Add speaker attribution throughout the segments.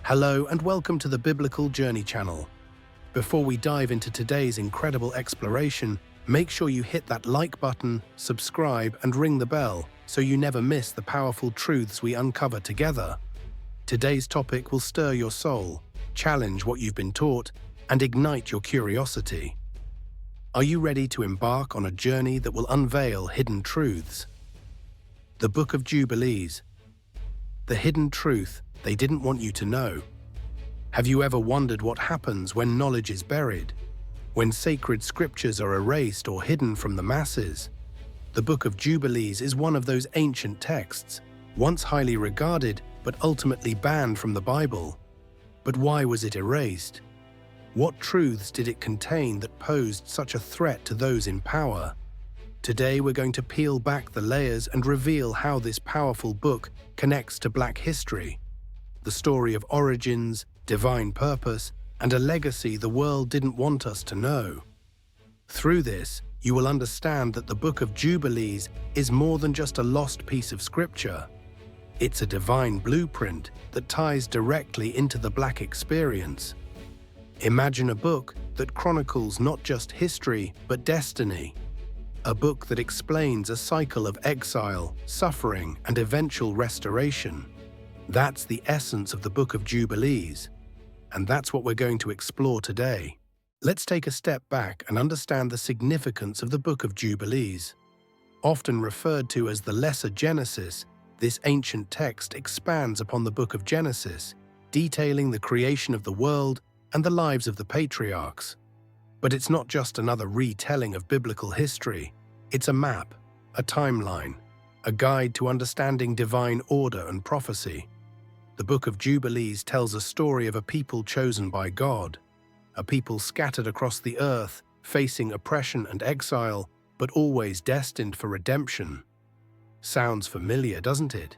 Speaker 1: Hello and welcome to the Biblical Journey channel. Before we dive into today's incredible exploration, make sure you hit that like button, subscribe, and ring the bell so you never miss the powerful truths we uncover together. Today's topic will stir your soul, challenge what you've been taught, and ignite your curiosity. Are you ready to embark on a journey that will unveil hidden truths? The Book of Jubilees. The hidden truth they didn't want you to know. Have you ever wondered what happens when knowledge is buried? When sacred scriptures are erased or hidden from the masses? The Book of Jubilees is one of those ancient texts, once highly regarded but ultimately banned from the Bible. But why was it erased? What truths did it contain that posed such a threat to those in power? Today we're going to peel back the layers and reveal how this powerful book connects to Black history, the story of origins, divine purpose, and a legacy the world didn't want us to know. Through this, you will understand that the Book of Jubilees is more than just a lost piece of scripture. It's a divine blueprint that ties directly into the Black experience. Imagine a book that chronicles not just history, but destiny. A book that explains a cycle of exile, suffering, and eventual restoration. That's the essence of the Book of Jubilees, and that's what we're going to explore today. Let's take a step back and understand the significance of the Book of Jubilees. Often referred to as the Lesser Genesis, this ancient text expands upon the Book of Genesis, detailing the creation of the world and the lives of the patriarchs. But it's not just another retelling of biblical history. It's a map, a timeline, a guide to understanding divine order and prophecy. The Book of Jubilees tells a story of a people chosen by God, a people scattered across the earth, facing oppression and exile, but always destined for redemption. Sounds familiar, doesn't it?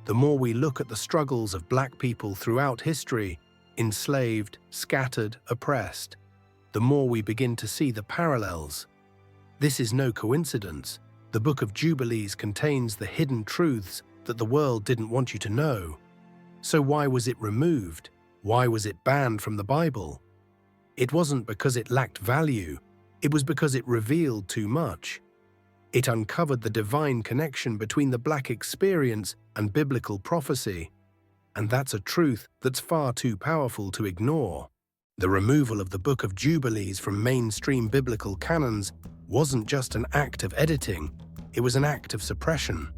Speaker 1: The more we look at the struggles of Black people throughout history, enslaved, scattered, oppressed, the more we begin to see the parallels. This is no coincidence. The Book of Jubilees contains the hidden truths that the world didn't want you to know. So why was it removed? Why was it banned from the Bible? It wasn't because it lacked value. It was because it revealed too much. It uncovered the divine connection between the Black experience and biblical prophecy. And that's a truth that's far too powerful to ignore. The removal of the Book of Jubilees from mainstream biblical canons wasn't just an act of editing, it was an act of suppression.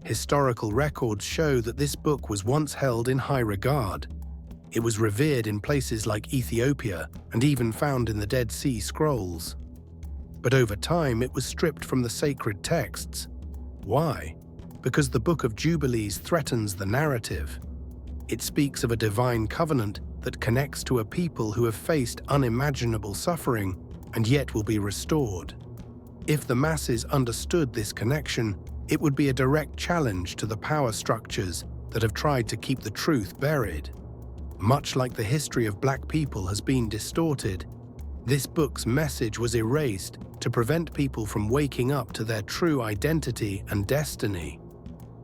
Speaker 1: Historical records show that this book was once held in high regard. It was revered in places like Ethiopia and even found in the Dead Sea Scrolls. But over time, it was stripped from the sacred texts. Why? Because the Book of Jubilees threatens the narrative. It speaks of a divine covenant that connects to a people who have faced unimaginable suffering and yet will be restored. If the masses understood this connection, it would be a direct challenge to the power structures that have tried to keep the truth buried. Much like the history of Black people has been distorted, this book's message was erased to prevent people from waking up to their true identity and destiny.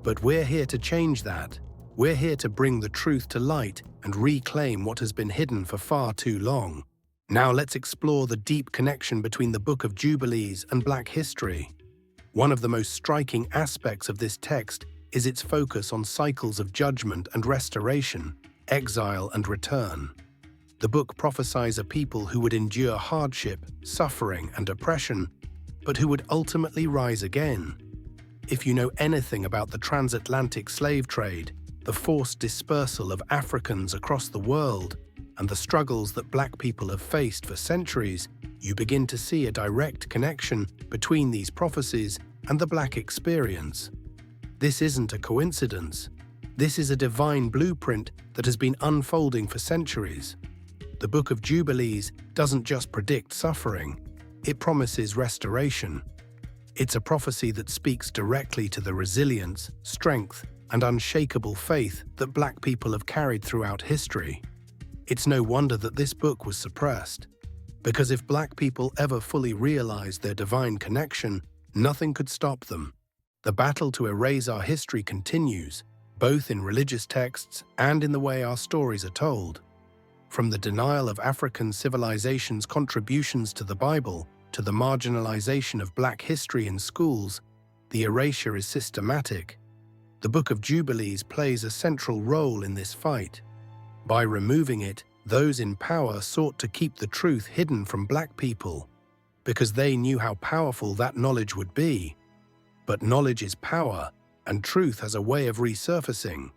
Speaker 1: But we're here to change that. We're here to bring the truth to light and reclaim what has been hidden for far too long. Now let's explore the deep connection between the Book of Jubilees and Black history. One of the most striking aspects of this text is its focus on cycles of judgment and restoration, exile and return. The book prophesies a people who would endure hardship, suffering, and oppression, but who would ultimately rise again. If you know anything about the transatlantic slave trade, the forced dispersal of Africans across the world, and the struggles that Black people have faced for centuries, you begin to see a direct connection between these prophecies and the Black experience. This isn't a coincidence. This is a divine blueprint that has been unfolding for centuries. The Book of Jubilees doesn't just predict suffering, it promises restoration. It's a prophecy that speaks directly to the resilience, strength, and unshakable faith that Black people have carried throughout history. It's no wonder that this book was suppressed, because if Black people ever fully realized their divine connection, nothing could stop them. The battle to erase our history continues, both in religious texts and in the way our stories are told. From the denial of African civilization's contributions to the Bible to the marginalization of Black history in schools, the erasure is systematic. The Book of Jubilees plays a central role in this fight. By removing it, those in power sought to keep the truth hidden from Black people, because they knew how powerful that knowledge would be. But knowledge is power, and truth has a way of resurfacing.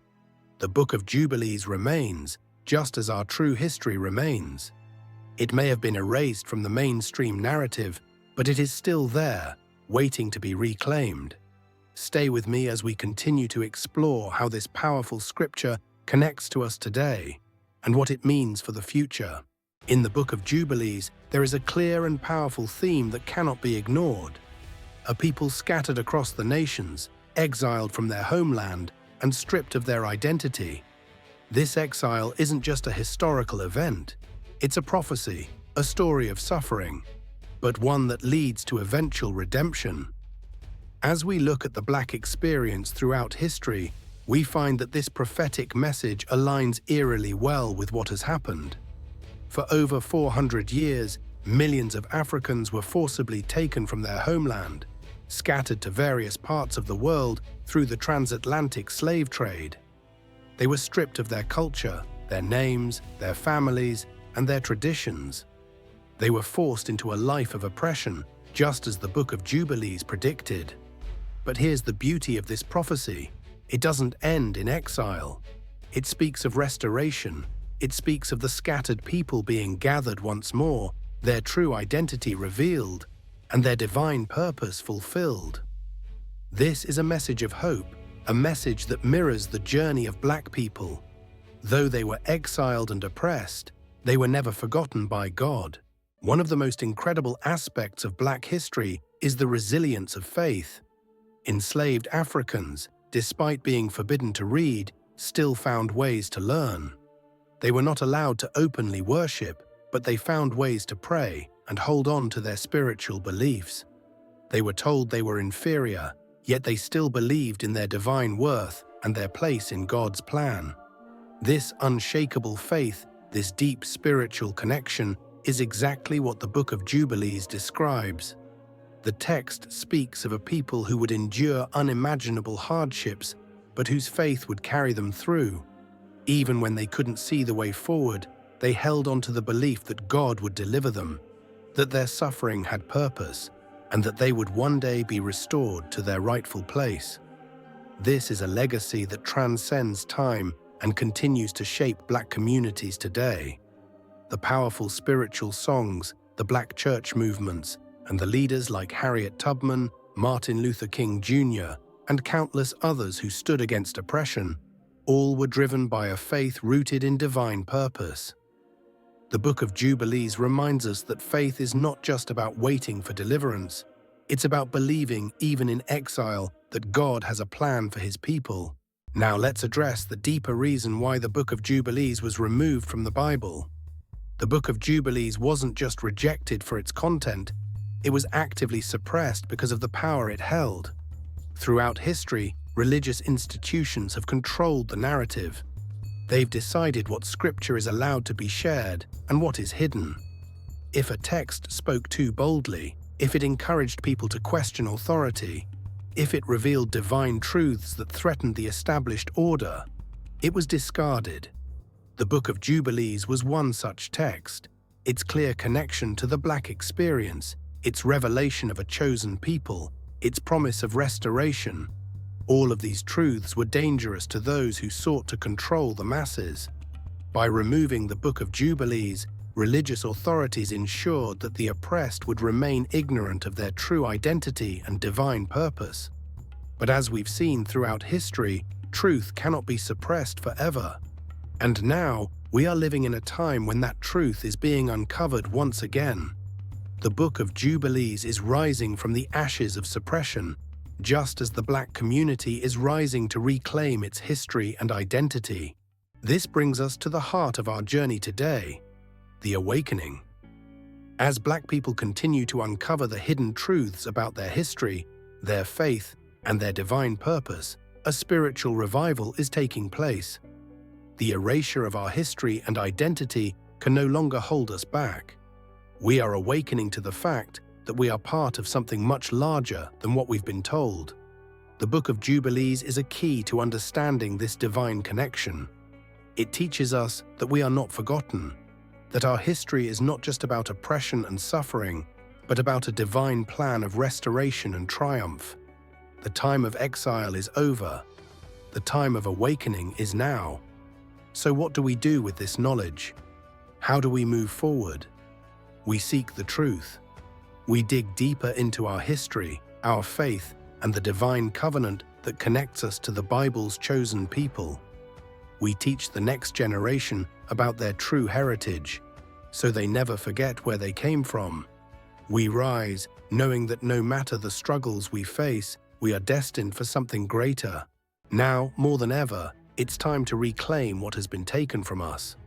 Speaker 1: The Book of Jubilees remains, just as our true history remains. It may have been erased from the mainstream narrative, but it is still there, waiting to be reclaimed. Stay with me as we continue to explore how this powerful scripture connects to us today and what it means for the future. In the Book of Jubilees, there is a clear and powerful theme that cannot be ignored. A people scattered across the nations, exiled from their homeland, and stripped of their identity. This exile isn't just a historical event. It's a prophecy, a story of suffering, but one that leads to eventual redemption. As we look at the Black experience throughout history, we find that this prophetic message aligns eerily well with what has happened. For over 400 years, millions of Africans were forcibly taken from their homeland, scattered to various parts of the world through the transatlantic slave trade. They were stripped of their culture, their names, their families, and their traditions. They were forced into a life of oppression, just as the Book of Jubilees predicted. But here's the beauty of this prophecy. It doesn't end in exile. It speaks of restoration. It speaks of the scattered people being gathered once more, their true identity revealed, and their divine purpose fulfilled. This is a message of hope, a message that mirrors the journey of Black people. Though they were exiled and oppressed, they were never forgotten by God. One of the most incredible aspects of Black history is the resilience of faith. Enslaved Africans, despite being forbidden to read, still found ways to learn. They were not allowed to openly worship, but they found ways to pray and hold on to their spiritual beliefs. They were told they were inferior, yet they still believed in their divine worth and their place in God's plan. This unshakable faith, this deep spiritual connection, is exactly what the Book of Jubilees describes. The text speaks of a people who would endure unimaginable hardships, but whose faith would carry them through. Even when they couldn't see the way forward, they held on to the belief that God would deliver them, that their suffering had purpose, and that they would one day be restored to their rightful place. This is a legacy that transcends time and continues to shape Black communities today. The powerful spiritual songs, the Black church movements, and the leaders like Harriet Tubman, Martin Luther King Jr., and countless others who stood against oppression, all were driven by a faith rooted in divine purpose. The Book of Jubilees reminds us that faith is not just about waiting for deliverance. It's about believing, even in exile, that God has a plan for His people. Now let's address the deeper reason why the Book of Jubilees was removed from the Bible. The Book of Jubilees wasn't just rejected for its content, it was actively suppressed because of the power it held. Throughout history, religious institutions have controlled the narrative. They've decided what scripture is allowed to be shared and what is hidden. If a text spoke too boldly, if it encouraged people to question authority, if it revealed divine truths that threatened the established order, it was discarded. The Book of Jubilees was one such text. Its clear connection to the Black experience, its revelation of a chosen people, its promise of restoration, all of these truths were dangerous to those who sought to control the masses. By removing the Book of Jubilees, religious authorities ensured that the oppressed would remain ignorant of their true identity and divine purpose. But as we've seen throughout history, truth cannot be suppressed forever. And now, we are living in a time when that truth is being uncovered once again. The Book of Jubilees is rising from the ashes of suppression, just as the Black community is rising to reclaim its history and identity. This brings us to the heart of our journey today, the awakening. As Black people continue to uncover the hidden truths about their history, their faith, and their divine purpose, a spiritual revival is taking place. The erasure of our history and identity can no longer hold us back. We are awakening to the fact that we are part of something much larger than what we've been told. The Book of Jubilees is a key to understanding this divine connection. It teaches us that we are not forgotten, that our history is not just about oppression and suffering, but about a divine plan of restoration and triumph. The time of exile is over. The time of awakening is now. So what do we do with this knowledge? How do we move forward? We seek the truth. We dig deeper into our history, our faith, and the divine covenant that connects us to the Bible's chosen people. We teach the next generation about their true heritage, so they never forget where they came from. We rise, knowing that no matter the struggles we face, we are destined for something greater. Now, more than ever, it's time to reclaim what has been taken from us.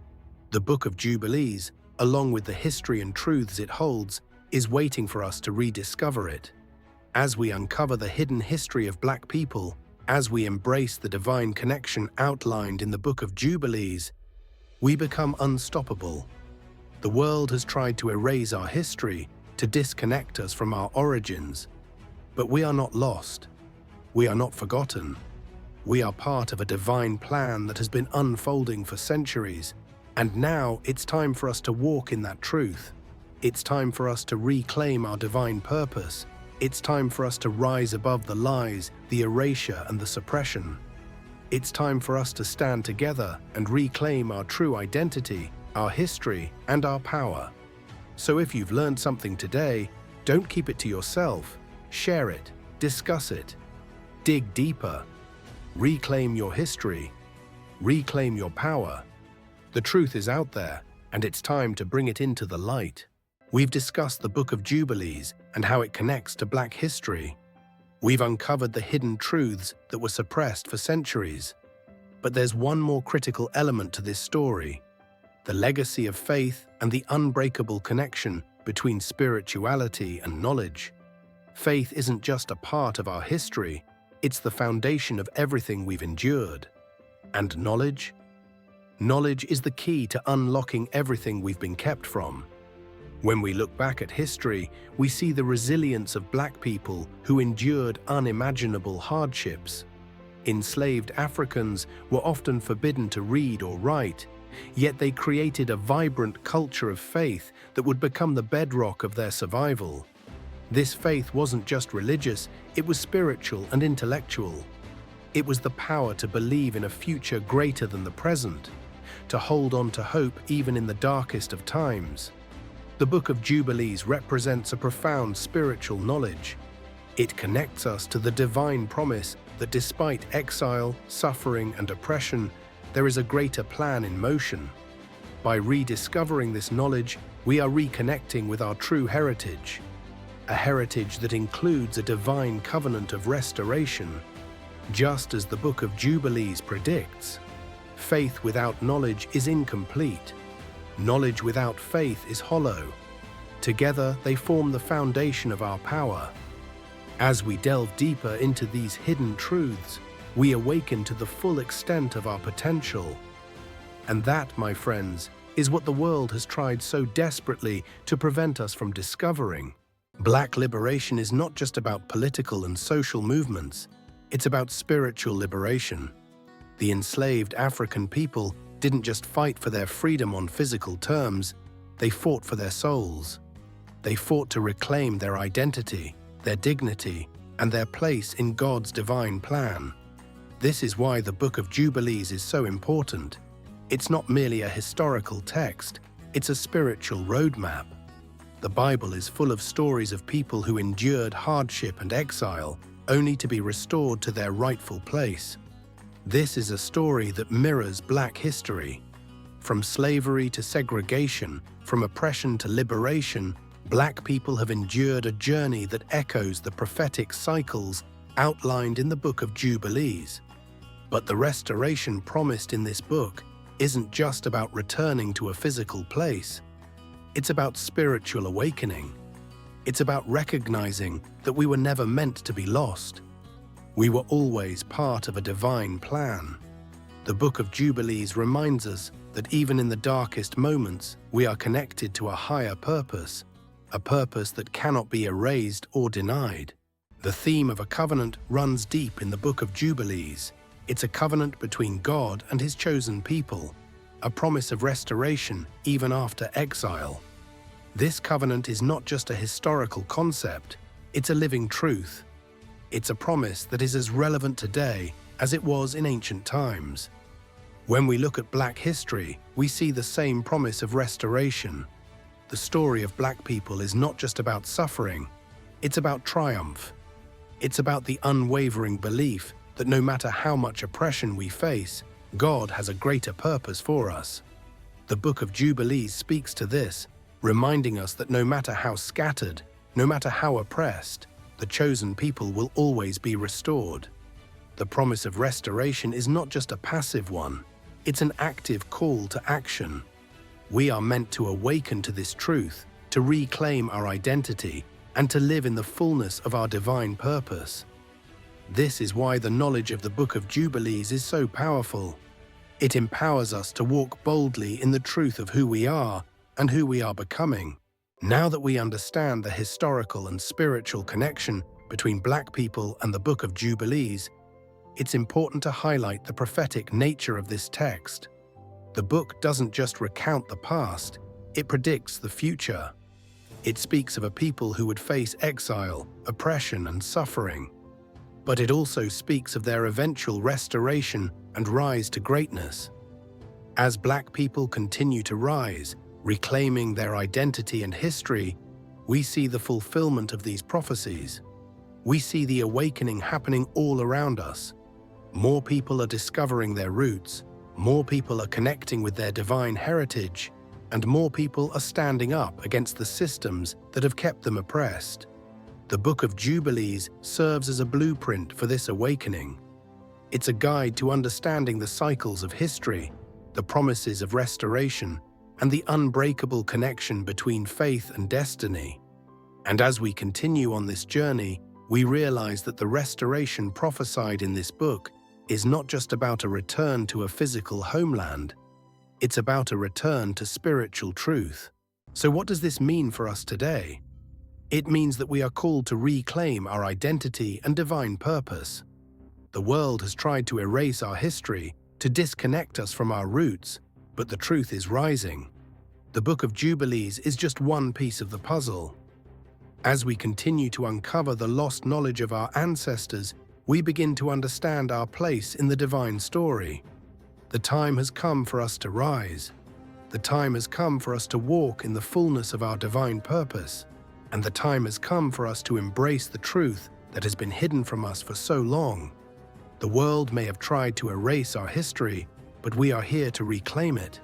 Speaker 1: The Book of Jubilees, along with the history and truths it holds, is waiting for us to rediscover it. As we uncover the hidden history of Black people, as we embrace the divine connection outlined in the Book of Jubilees, we become unstoppable. The world has tried to erase our history, to disconnect us from our origins. But we are not lost. We are not forgotten. We are part of a divine plan that has been unfolding for centuries, and now it's time for us to walk in that truth. It's time for us to reclaim our divine purpose. It's time for us to rise above the lies, the erasure, and the suppression. It's time for us to stand together and reclaim our true identity, our history, and our power. So if you've learned something today, don't keep it to yourself. Share it, discuss it, dig deeper, reclaim your history, reclaim your power. The truth is out there, and it's time to bring it into the light. We've discussed the Book of Jubilees and how it connects to Black history. We've uncovered the hidden truths that were suppressed for centuries. But there's one more critical element to this story: the legacy of faith and the unbreakable connection between spirituality and knowledge. Faith isn't just a part of our history, it's the foundation of everything we've endured. And knowledge? Knowledge is the key to unlocking everything we've been kept from. When we look back at history, we see the resilience of Black people who endured unimaginable hardships. Enslaved Africans were often forbidden to read or write, yet they created a vibrant culture of faith that would become the bedrock of their survival. This faith wasn't just religious, it was spiritual and intellectual. It was the power to believe in a future greater than the present, to hold on to hope even in the darkest of times. The Book of Jubilees represents a profound spiritual knowledge. It connects us to the divine promise that despite exile, suffering, and oppression, there is a greater plan in motion. By rediscovering this knowledge, we are reconnecting with our true heritage, a heritage that includes a divine covenant of restoration. Just as the Book of Jubilees predicts, faith without knowledge is incomplete. Knowledge without faith is hollow. Together, they form the foundation of our power. As we delve deeper into these hidden truths, we awaken to the full extent of our potential. And that, my friends, is what the world has tried so desperately to prevent us from discovering. Black liberation is not just about political and social movements, it's about spiritual liberation. The enslaved African people didn't just fight for their freedom on physical terms, they fought for their souls. They fought to reclaim their identity, their dignity, and their place in God's divine plan. This is why the Book of Jubilees is so important. It's not merely a historical text, it's a spiritual roadmap. The Bible is full of stories of people who endured hardship and exile, only to be restored to their rightful place. This is a story that mirrors Black history. From slavery to segregation, from oppression to liberation, Black people have endured a journey that echoes the prophetic cycles outlined in the Book of Jubilees. But the restoration promised in this book isn't just about returning to a physical place. It's about spiritual awakening. It's about recognizing that we were never meant to be lost. We were always part of a divine plan. The Book of Jubilees reminds us that even in the darkest moments, we are connected to a higher purpose, a purpose that cannot be erased or denied. The theme of a covenant runs deep in the Book of Jubilees. It's a covenant between God and His chosen people, a promise of restoration even after exile. This covenant is not just a historical concept, it's a living truth. It's a promise that is as relevant today as it was in ancient times. When we look at Black history, we see the same promise of restoration. The story of Black people is not just about suffering, it's about triumph. It's about the unwavering belief that no matter how much oppression we face, God has a greater purpose for us. The Book of Jubilees speaks to this, reminding us that no matter how scattered, no matter how oppressed, the chosen people will always be restored. The promise of restoration is not just a passive one, it's an active call to action. We are meant to awaken to this truth, to reclaim our identity, and to live in the fullness of our divine purpose. This is why the knowledge of the Book of Jubilees is so powerful. It empowers us to walk boldly in the truth of who we are and who we are becoming. Now that we understand the historical and spiritual connection between Black people and the Book of Jubilees, it's important to highlight the prophetic nature of this text. The book doesn't just recount the past, it predicts the future. It speaks of a people who would face exile, oppression, and suffering. But it also speaks of their eventual restoration and rise to greatness. As Black people continue to rise, reclaiming their identity and history, we see the fulfillment of these prophecies. We see the awakening happening all around us. More people are discovering their roots, more people are connecting with their divine heritage, and more people are standing up against the systems that have kept them oppressed. The Book of Jubilees serves as a blueprint for this awakening. It's a guide to understanding the cycles of history, the promises of restoration, and the unbreakable connection between faith and destiny. And as we continue on this journey, we realize that the restoration prophesied in this book is not just about a return to a physical homeland, it's about a return to spiritual truth. So what does this mean for us today? It means that we are called to reclaim our identity and divine purpose. The world has tried to erase our history, to disconnect us from our roots, but the truth is rising. The Book of Jubilees is just one piece of the puzzle. As we continue to uncover the lost knowledge of our ancestors, we begin to understand our place in the divine story. The time has come for us to rise. The time has come for us to walk in the fullness of our divine purpose. And the time has come for us to embrace the truth that has been hidden from us for so long. The world may have tried to erase our history, but we are here to reclaim it.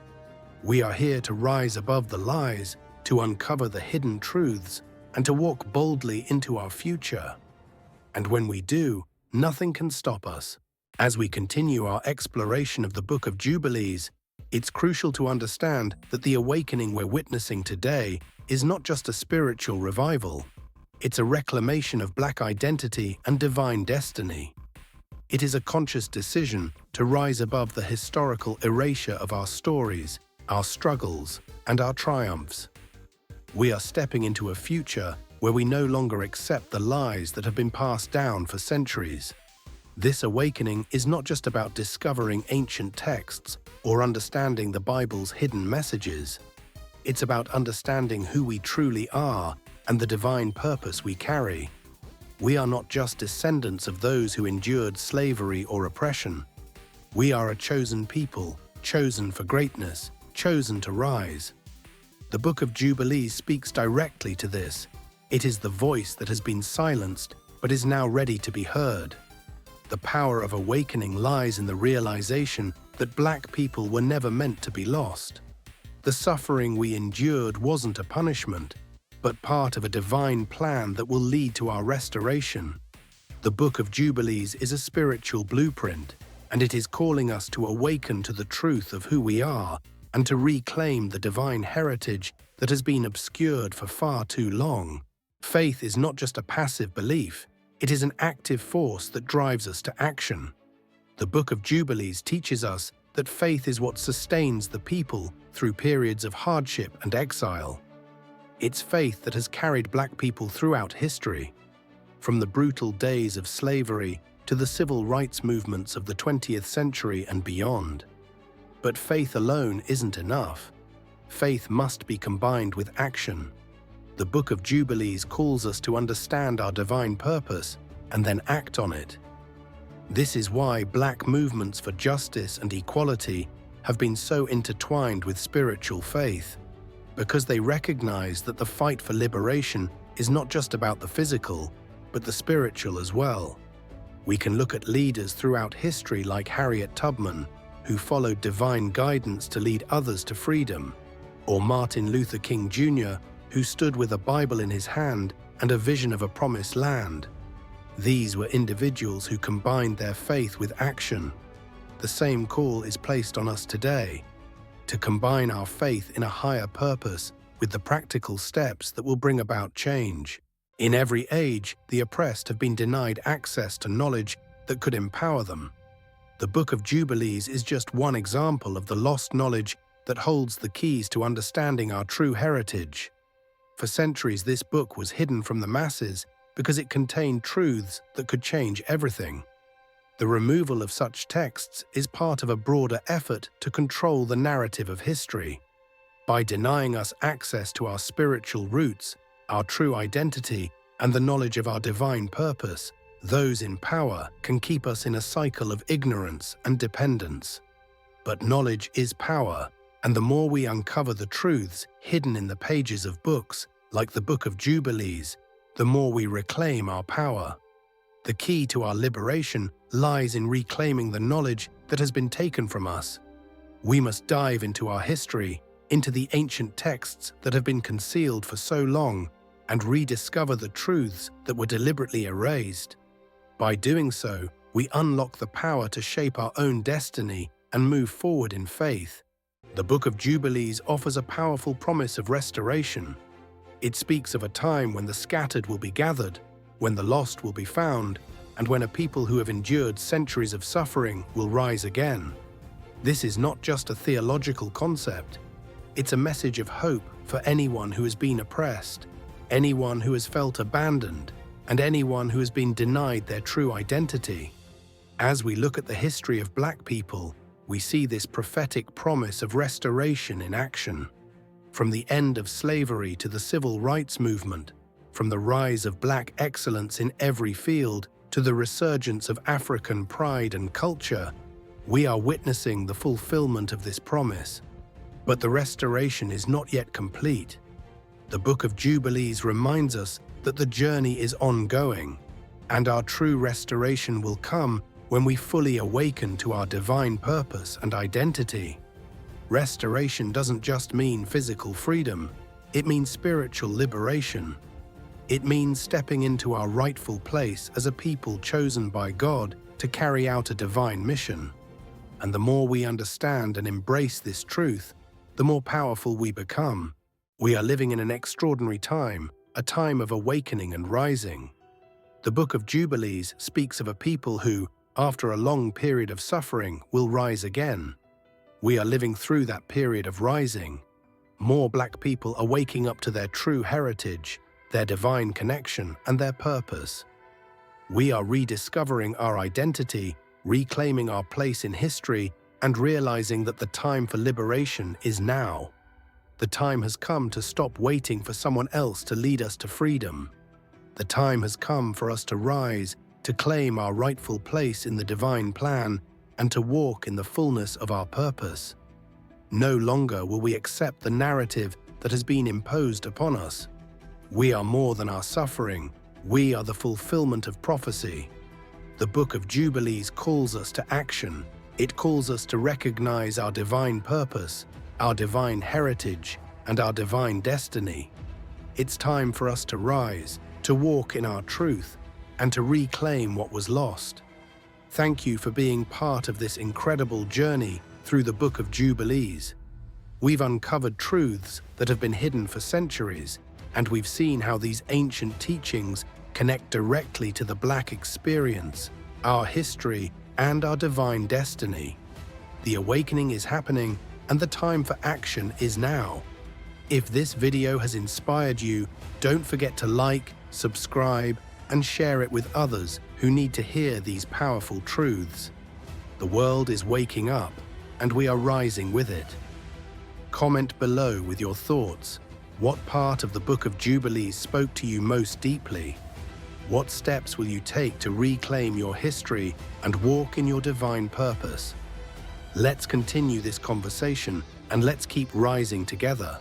Speaker 1: We are here to rise above the lies, to uncover the hidden truths, and to walk boldly into our future. And when we do, nothing can stop us. As we continue our exploration of the Book of Jubilees, it's crucial to understand that the awakening we're witnessing today is not just a spiritual revival. It's a reclamation of Black identity and divine destiny. It is a conscious decision to rise above the historical erasure of our stories, our struggles, and our triumphs. We are stepping into a future where we no longer accept the lies that have been passed down for centuries. This awakening is not just about discovering ancient texts or understanding the Bible's hidden messages. It's about understanding who we truly are and the divine purpose we carry. We are not just descendants of those who endured slavery or oppression. We are a chosen people, chosen for greatness, chosen to rise. The Book of Jubilees speaks directly to this. It is the voice that has been silenced but is now ready to be heard. The power of awakening lies in the realization that Black people were never meant to be lost. The suffering we endured wasn't a punishment, but part of a divine plan that will lead to our restoration. The Book of Jubilees is a spiritual blueprint, and it is calling us to awaken to the truth of who we are and to reclaim the divine heritage that has been obscured for far too long. Faith is not just a passive belief, It is an active force that drives us to action. The Book of Jubilees teaches us that faith is what sustains the people through periods of hardship and exile. It's faith that has carried Black people throughout history, from the brutal days of slavery to the civil rights movements of the 20th century and beyond. But faith alone isn't enough. Faith must be combined with action. The Book of Jubilees calls us to understand our divine purpose and then act on it. This is why Black movements for justice and equality have been so intertwined with spiritual faith, because they recognize that the fight for liberation is not just about the physical, but the spiritual as well. We can look at leaders throughout history like Harriet Tubman, who followed divine guidance to lead others to freedom, or Martin Luther King Jr., who stood with a Bible in his hand and a vision of a promised land. These were individuals who combined their faith with action. The same call is placed on us today, to combine our faith in a higher purpose with the practical steps that will bring about change. In every age, the oppressed have been denied access to knowledge that could empower them. The Book of Jubilees is just one example of the lost knowledge that holds the keys to understanding our true heritage. For centuries, this book was hidden from the masses because it contained truths that could change everything. The removal of such texts is part of a broader effort to control the narrative of history. By denying us access to our spiritual roots, our true identity, and the knowledge of our divine purpose, those in power can keep us in a cycle of ignorance and dependence. But knowledge is power, and the more we uncover the truths hidden in the pages of books, like the Book of Jubilees, the more we reclaim our power. The key to our liberation lies in reclaiming the knowledge that has been taken from us. We must dive into our history, into the ancient texts that have been concealed for so long, and rediscover the truths that were deliberately erased. By doing so, we unlock the power to shape our own destiny and move forward in faith. The Book of Jubilees offers a powerful promise of restoration. It speaks of a time when the scattered will be gathered, when the lost will be found, and when a people who have endured centuries of suffering will rise again. This is not just a theological concept. It's a message of hope for anyone who has been oppressed, anyone who has felt abandoned, and anyone who has been denied their true identity. As we look at the history of Black people, we see this prophetic promise of restoration in action. From the end of slavery to the civil rights movement, from the rise of Black excellence in every field to the resurgence of African pride and culture, we are witnessing the fulfillment of this promise. But the restoration is not yet complete. The Book of Jubilees reminds us that the journey is ongoing, and our true restoration will come when we fully awaken to our divine purpose and identity. Restoration doesn't just mean physical freedom, it means spiritual liberation. It means stepping into our rightful place as a people chosen by God to carry out a divine mission. And the more we understand and embrace this truth, the more powerful we become. We are living in an extraordinary time, a time of awakening and rising. The Book of Jubilees speaks of a people who, after a long period of suffering, will rise again. We are living through that period of rising. More Black people are waking up to their true heritage, their divine connection, and their purpose. We are rediscovering our identity, reclaiming our place in history, and realizing that the time for liberation is now. The time has come to stop waiting for someone else to lead us to freedom. The time has come for us to rise, to claim our rightful place in the divine plan, and to walk in the fullness of our purpose. No longer will we accept the narrative that has been imposed upon us. We are more than our suffering. We are the fulfillment of prophecy. The Book of Jubilees calls us to action. It calls us to recognize our divine purpose, our divine heritage, and our divine destiny. It's time for us to rise, to walk in our truth, and to reclaim what was lost. Thank you for being part of this incredible journey through the Book of Jubilees. We've uncovered truths that have been hidden for centuries, and we've seen how these ancient teachings connect directly to the Black experience, our history, and our divine destiny. The awakening is happening, and the time for action is now. If this video has inspired you, don't forget to like, subscribe, and share it with others who need to hear these powerful truths. The world is waking up, and we are rising with it. Comment below with your thoughts. What part of the Book of Jubilees spoke to you most deeply? What steps will you take to reclaim your history and walk in your divine purpose? Let's continue this conversation, and let's keep rising together.